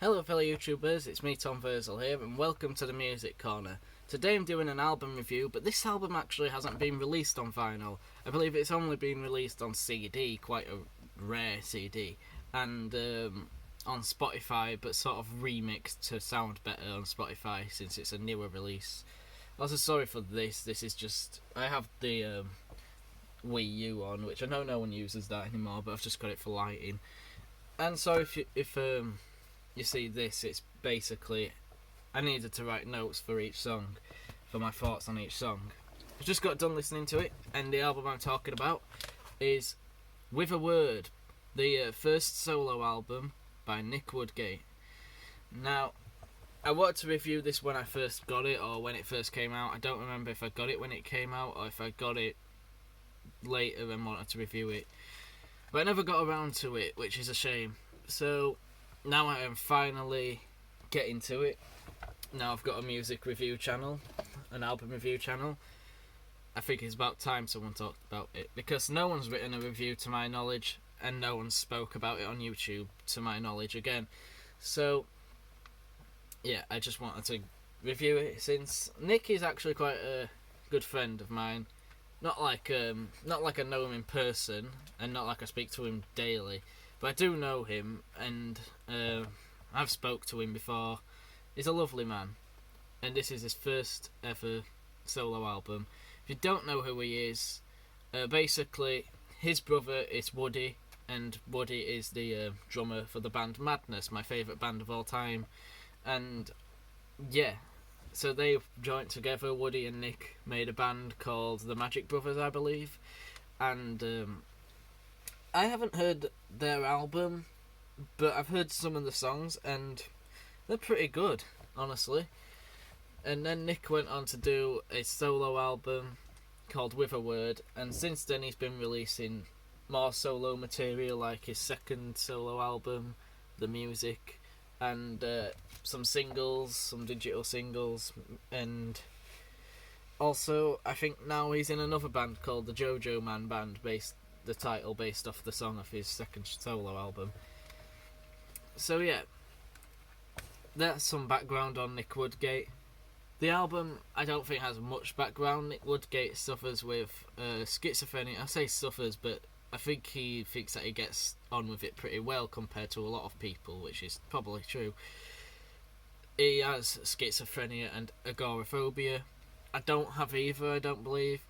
Hello fellow YouTubers, it's me Tom Versal here and welcome to the Music Corner. Today I'm doing an album review, but this album actually hasn't been released on vinyl. I believe it's only been released on CD, quite a rare CD, and on Spotify, but sort of remixed to sound better on Spotify since it's a newer release. Also sorry for this is just, I have the Wii U on, which I know no one uses that anymore, but I've just got it for lighting. And so if you see this, it's basically, I needed to write notes for each song, for my thoughts on each song. I just got done listening to it, and the album I'm talking about is With a Word, the first solo album by Nick Woodgate. Now, I wanted to review this when I first got it, or when it first came out. I don't remember if I got it when it came out, or if I got it later and wanted to review it. But I never got around to it, which is a shame. So now I am finally getting to it. Now I've got a music review channel, an album review channel. I think it's about time someone talked about it, because no one's written a review to my knowledge, and no one spoke about it on YouTube to my knowledge again. So yeah, I just wanted to review it, since Nick is actually quite a good friend of mine. Not like I know him in person, and not like I speak to him daily, but I do know him, and I've spoke to him before. He's a lovely man, and this is his first ever solo album. If you don't know who he is, basically his brother is Woody, and Woody is the drummer for the band Madness, my favourite band of all time. And yeah, so they joined together. Woody and Nick made a band called the Magic Brothers, I believe, and I haven't heard their album, but I've heard some of the songs, and they're pretty good, honestly. And then Nick went on to do a solo album called With a Word, and since then he's been releasing more solo material, like his second solo album, The Music, and some singles, some digital singles, and also I think now he's in another band called the JoJo Man Band, the title based off the song of his second solo album. So yeah, that's some background on Nick Woodgate. The album, I don't think has much background. Nick Woodgate suffers with schizophrenia. I say suffers, but I think he thinks that he gets on with it pretty well compared to a lot of people, which is probably true. He has schizophrenia and agoraphobia. I don't have either, I don't believe.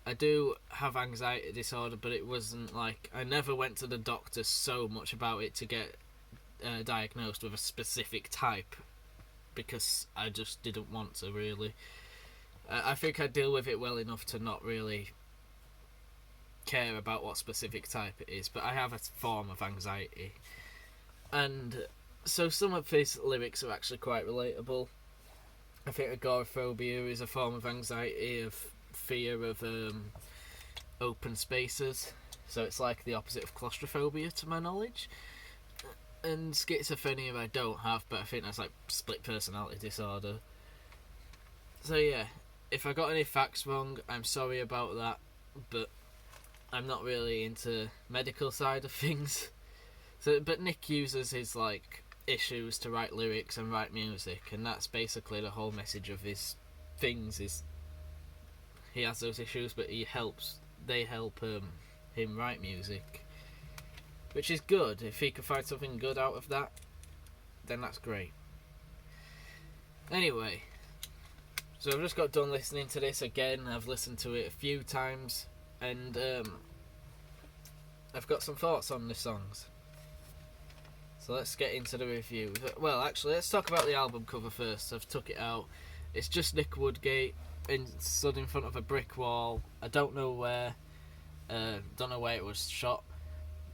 I do have anxiety disorder, but it wasn't like, I never went to the doctor so much about it to get diagnosed with a specific type, because I just didn't want to, really. I think I deal with it well enough to not really care about what specific type it is, but I have a form of anxiety. And so some of his lyrics are actually quite relatable. I think agoraphobia is a form of anxiety, of fear of open spaces, so it's like the opposite of claustrophobia to my knowledge. And schizophrenia I don't have, but I think that's like split personality disorder. So yeah, if I got any facts wrong, I'm sorry about that, but I'm not really into medical side of things. So, but Nick uses his like issues to write lyrics and write music, and that's basically the whole message of his things. Is he has those issues, but they help him write music, which is good. If he can find something good out of that, then that's great. Anyway, so I've just got done listening to this again. I've listened to it a few times, and I've got some thoughts on the songs. So let's get into the review. Well, actually, let's talk about the album cover first. I've took it out. It's just Nick Woodgate stood in front of a brick wall. I don't know where. Don't know where it was shot.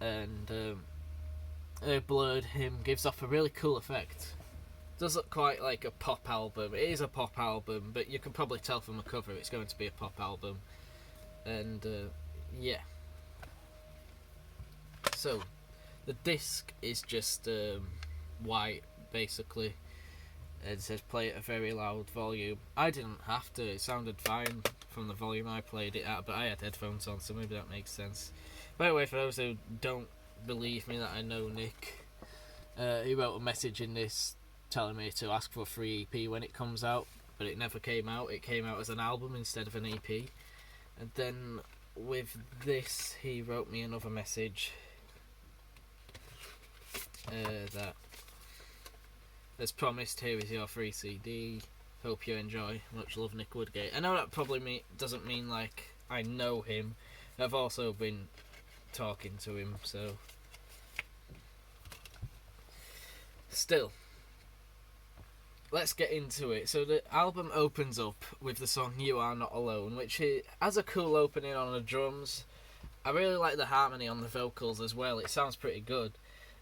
And blurred him gives off a really cool effect. Does look quite like a pop album. It is a pop album, but you can probably tell from the cover it's going to be a pop album. And yeah. So the disc is just white, basically. It says play at a very loud volume. I didn't have to. It sounded fine from the volume I played it at, but I had headphones on, so maybe that makes sense. By the way, for those who don't believe me that I know Nick, He wrote a message in this telling me to ask for a free EP when it comes out, but it never came out. It came out as an album instead of an EP. And then with this, he wrote me another message that, as promised, here is your free CD. Hope you enjoy. Much love, Nick Woodgate. I know that probably doesn't mean like I know him. I've also been talking to him, so still, let's get into it. So the album opens up with the song You Are Not Alone, which has a cool opening on the drums. I really like the harmony on the vocals as well. It sounds pretty good.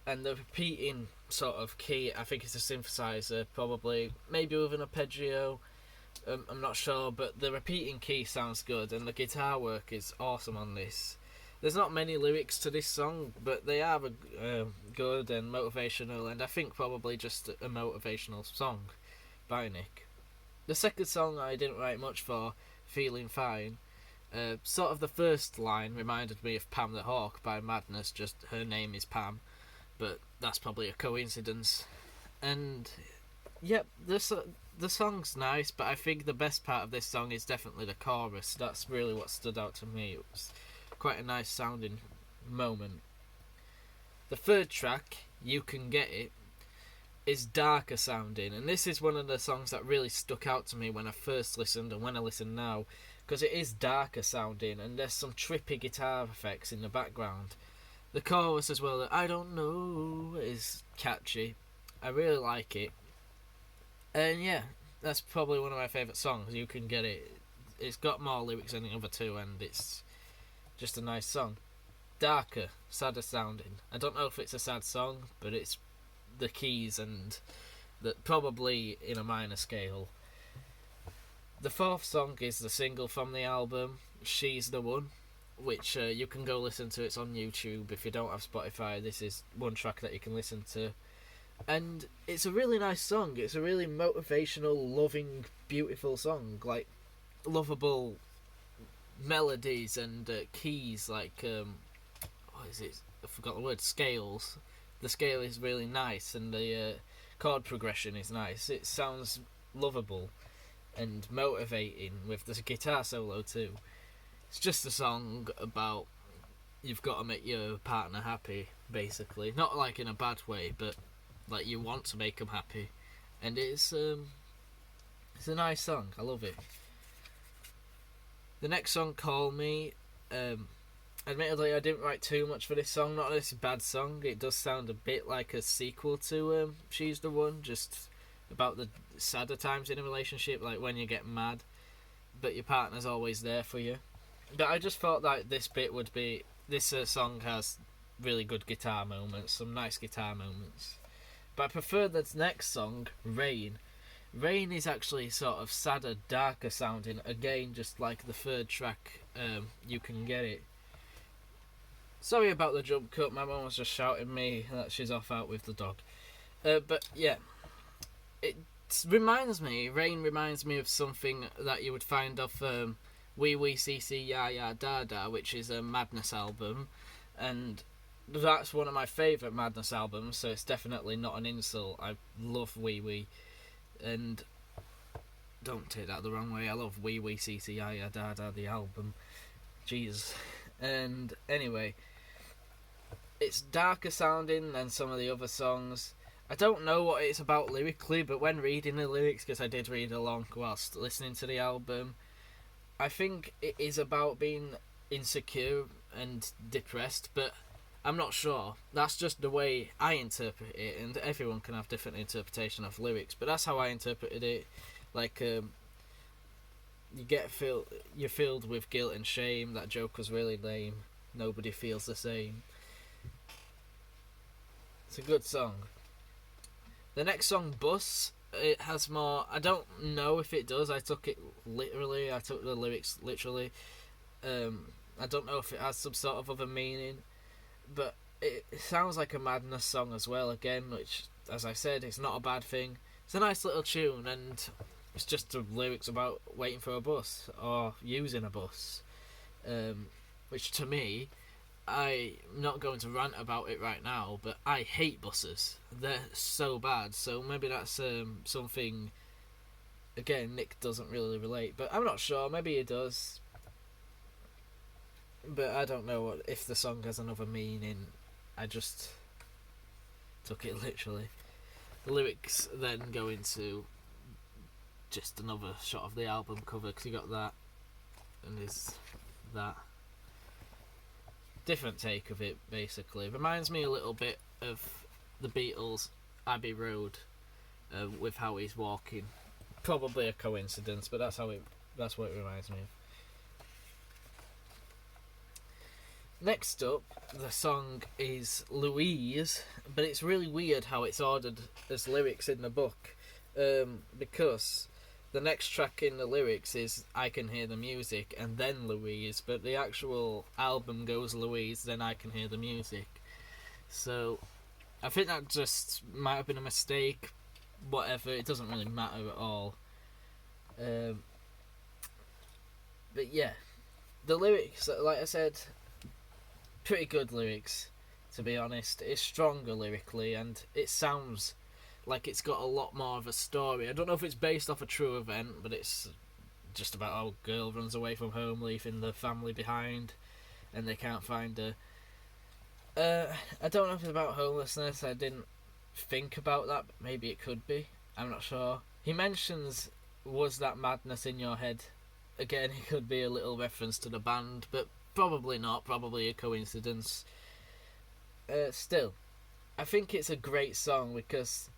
And the repeating sort of key, I think it's a synthesizer, probably, maybe with an arpeggio, I'm not sure, but the repeating key sounds good, and the guitar work is awesome on this. There's not many lyrics to this song, but they are good and motivational, and I think probably just a motivational song by Nick. The second song I didn't write much for, Feeling Fine. Sort of the first line reminded me of Pam the Hawk by Madness, just her name is Pam, but that's probably a coincidence. And yep, the song's nice, but I think the best part of this song is definitely the chorus. That's really what stood out to me. It was quite a nice sounding moment. The third track, You Can Get It, is darker sounding, and this is one of the songs that really stuck out to me when I first listened and when I listen now, because it is darker sounding and there's some trippy guitar effects in the background. The chorus as well, I don't know, is catchy. I really like it. And yeah, that's probably one of my favourite songs, You Can Get It. It's got more lyrics than the other two, and it's just a nice song. Darker, sadder sounding. I don't know if it's a sad song, but it's the keys and that probably in a minor scale. The fourth song is the single from the album, She's the One, which you can go listen to. It's on YouTube. If you don't have Spotify, this is one track that you can listen to. And it's a really nice song. It's a really motivational, loving, beautiful song. Like, lovable melodies and keys, like, what is it? I forgot the word, scales. The scale is really nice, and the chord progression is nice. It sounds lovable and motivating with the guitar solo too. It's just a song about you've got to make your partner happy, basically. Not like in a bad way, but like you want to make them happy. And it's a nice song. I love it. The next song, Call Me. Admittedly, I didn't write too much for this song. Not that it's a bad song. It does sound a bit like a sequel to She's the One, just about the sadder times in a relationship, like when you get mad, but your partner's always there for you. But I just thought that this bit would be... This song has really good guitar moments, some nice guitar moments. But I prefer the next song, Rain. Rain is actually sort of sadder, darker sounding, again, just like the third track, You Can Get It. Sorry about the jump cut, my mum was just shouting me that she's off out with the dog. But yeah, Rain reminds me of something that you would find off Wee Wee CC Ya Ya Da Da, which is a Madness album, and that's one of my favourite Madness albums, so it's definitely not an insult. I love Wee Wee, and don't take that the wrong way, I love Wee Wee CC Ya Ya Da Da, the album. Jeez. And anyway, it's darker sounding than some of the other songs. I don't know what it's about lyrically, but when reading the lyrics, because I did read along whilst listening to the album, I think it is about being insecure and depressed, but I'm not sure. That's just the way I interpret it, and everyone can have different interpretation of lyrics, but that's how I interpreted it. Like, you're filled with guilt and shame. That joke was really lame. Nobody feels the same. It's a good song. The next song, Bus, it has more... I don't know if it does. I took it literally. I took the lyrics literally. I don't know if it has some sort of other meaning. But it sounds like a Madness song as well, again, which, as I said, it's not a bad thing. It's a nice little tune, and it's just the lyrics about waiting for a bus, or using a bus. Which, to me, I'm not going to rant about it right now, but I hate buses. They're so bad. So maybe that's something. Again, Nick doesn't really relate, but I'm not sure. Maybe he does. But I don't know if the song has another meaning. I just took it literally. The lyrics then go into just another shot of the album cover, because you got that and there's that. Different take of it, basically. Reminds me a little bit of the Beatles' Abbey Road, with how he's walking. Probably a coincidence, but that's what it reminds me of. Next up, the song is Louise, but it's really weird how it's ordered as lyrics in the book, because the next track in the lyrics is I Can Hear the Music and then Louise, but the actual album goes Louise, then I Can Hear the Music. So I think that just might have been a mistake. Whatever, it doesn't really matter at all. But yeah, the lyrics, like I said, pretty good lyrics, to be honest. It's stronger lyrically, and it sounds like it's got a lot more of a story. I don't know if it's based off a true event, but it's just about how a girl runs away from home, leaving the family behind, and they can't find her. I don't know if it's about homelessness. I didn't think about that, but maybe it could be. I'm not sure. He mentions, was that madness in your head? Again, it could be a little reference to the band, but probably not. Probably a coincidence. Still, I think it's a great song because,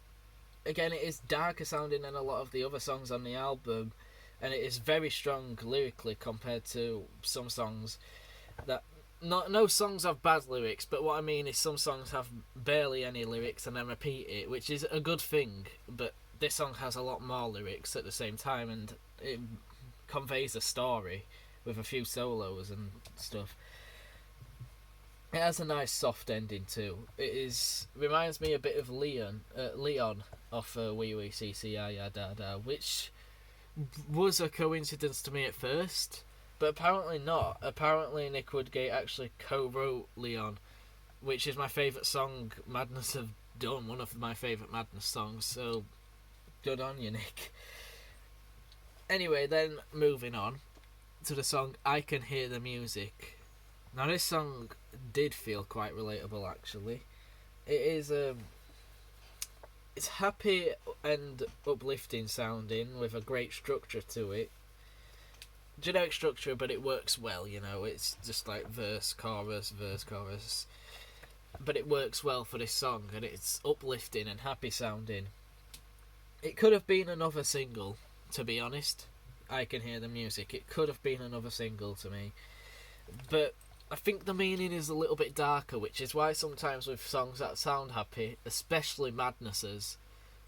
again, it is darker sounding than a lot of the other songs on the album, and it is very strong lyrically compared to some songs that... No songs have bad lyrics, but what I mean is some songs have barely any lyrics and then repeat it, which is a good thing, but this song has a lot more lyrics at the same time, and it conveys a story with a few solos and stuff. It has a nice soft ending too. Reminds me a bit of Leon off Wee Wee CC Ya Da Da, which was a coincidence to me at first, but apparently not. Apparently Nick Woodgate actually co-wrote Leon, which is my favourite song Madness have done, one of my favourite Madness songs, so good on you, Nick. Anyway, then moving on to the song I Can Hear the Music. Now this song did feel quite relatable actually. It is it's happy and uplifting sounding with a great structure to it. Generic structure, but it works well, you know. It's just like verse, chorus, but it works well for this song, and it's uplifting and happy sounding. It could have been another single, to be honest. I Can Hear the Music. It could have been another single to me, but I think the meaning is a little bit darker, which is why sometimes with songs that sound happy, especially Madnesses,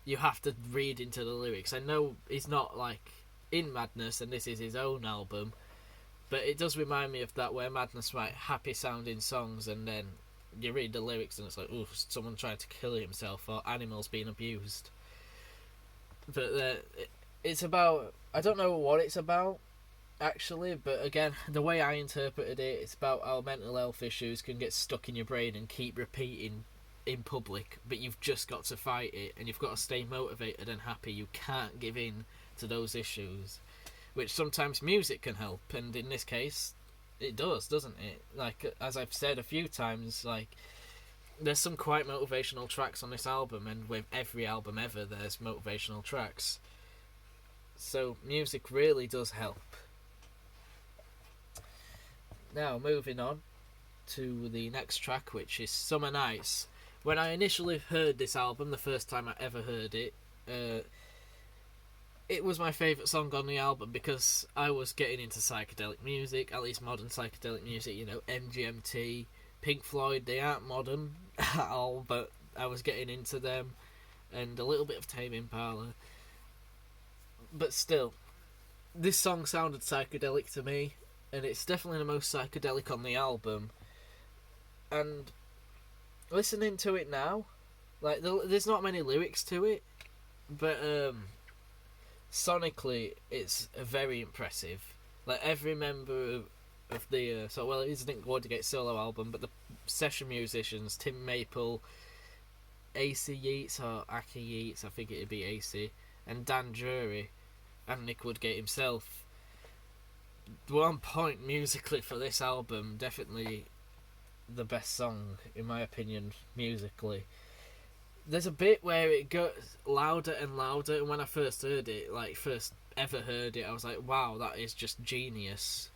you have to read into the lyrics. I know he's not like in Madness and this is his own album, but it does remind me of that, where Madness write happy sounding songs and then you read the lyrics and it's like, ooh, someone trying to kill himself or animals being abused. But it's about, I don't know what it's about actually, but again, the way I interpreted it, it's about how mental health issues can get stuck in your brain and keep repeating in public, but you've just got to fight it and you've got to stay motivated and happy. You can't give in to those issues, which sometimes music can help, and in this case it does, doesn't it? Like, as I've said a few times, like, there's some quite motivational tracks on this album, and with every album ever there's motivational tracks, so music really does help. Now moving on to the next track, which is Summer Nights. When I initially heard this album, the first time I ever heard it, it was my favourite song on the album because I was getting into psychedelic music, at least modern psychedelic music, you know, MGMT, Pink Floyd. They aren't modern at all, but I was getting into them, and a little bit of Tame Impala. But still, this song sounded psychedelic to me, and it's definitely the most psychedelic on the album. And listening to it now, like, there's not many lyrics to it, but sonically it's very impressive. Like, every member of the it is Nick Woodgate's solo album, but the session musicians Tim Maple, AC Yeats or Aki Yeats, I think it'd be AC, and Dan Drury, and Nick Woodgate himself were on point musically for this album. Definitely the best song in my opinion musically. There's a bit where it gets louder and louder, and when I first heard it, like first ever heard it, I was like, wow, that is just genius.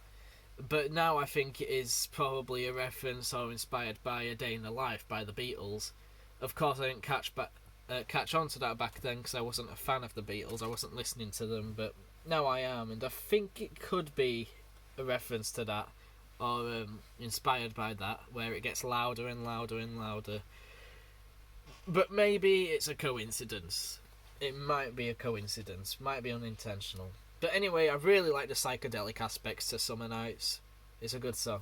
But now I think it is probably a reference or inspired by A Day in the Life by the Beatles. Of course, I didn't catch on to that back then because I wasn't a fan of the Beatles. I wasn't listening to them, but now I am, and I think it could be a reference to that or inspired by that, where it gets louder and louder and louder. But maybe it's a coincidence. It might be a coincidence, might be unintentional. But anyway, I really like the psychedelic aspects to Summer Nights. It's a good song.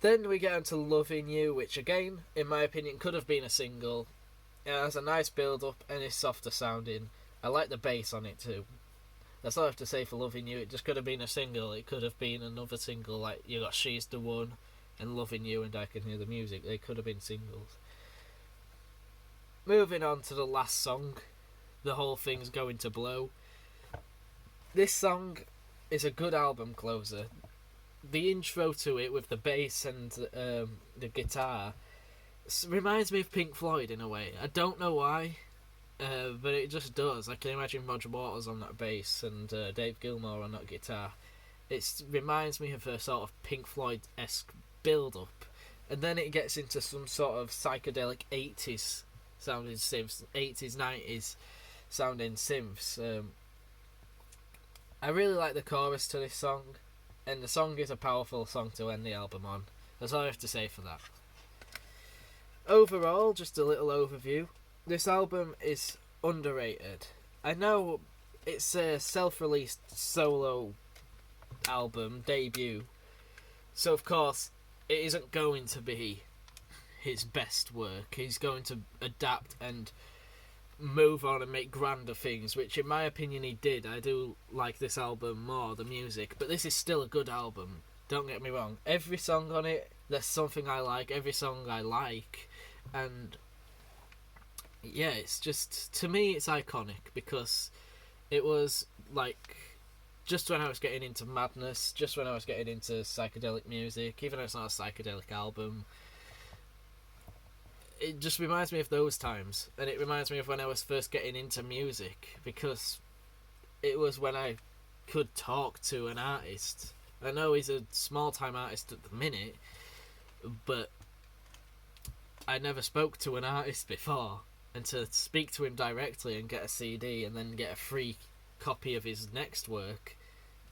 Then we get into Loving You, which again, in my opinion, could have been a single. It has a nice build-up and is softer sounding. I like the bass on it too. That's all I have to say for Loving You. It just could have been a single. It could have been another single, like you got She's the One and Loving You and I Can Hear the Music. They could have been singles. Moving on to the last song, The Whole Thing's Going to Blow. This song is a good album closer. The intro to it with the bass and the guitar reminds me of Pink Floyd in a way. I don't know why, but it just does. I can imagine Roger Waters on that bass and Dave Gilmour on that guitar. It reminds me of a sort of Pink Floyd-esque build-up, and then it gets into some sort of psychedelic 80s sounding synths, 80s, 90s sounding synths. I really like the chorus to this song, and the song is a powerful song to end the album on. That's all I have to say for that. Overall, just a little overview. This album is underrated. I know it's a self-released solo album, debut, so of course it isn't going to be his best work. He's going to adapt and move on and make grander things, which in my opinion he did. I do like this album more, the music, but this is still a good album, don't get me wrong. Every song on it, there's something I like, every song I like, and yeah, it's just, to me it's iconic because it was like just when I was getting into madness, just when I was getting into psychedelic music, even though it's not a psychedelic album. It just reminds me of those times, and it reminds me of when I was first getting into music, because it was when I could talk to an artist. I know he's a small-time artist at the minute, but I never spoke to an artist before, and to speak to him directly and get a CD and then get a free copy of his next work,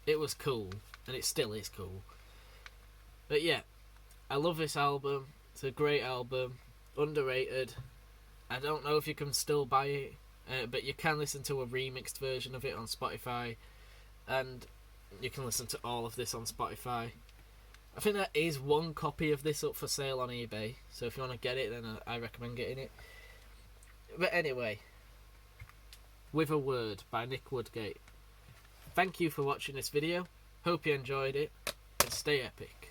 it was cool, and it still is cool. But yeah, I love this album. It's a great album. Underrated. I don't know if you can still buy it, but you can listen to a remixed version of it on Spotify, and you can listen to all of this on Spotify. I think there is one copy of this up for sale on eBay, so if you want to get it, then I recommend getting it. But anyway, With a Word by Nick Woodgate. Thank you for watching this video. Hope you enjoyed it, and stay epic.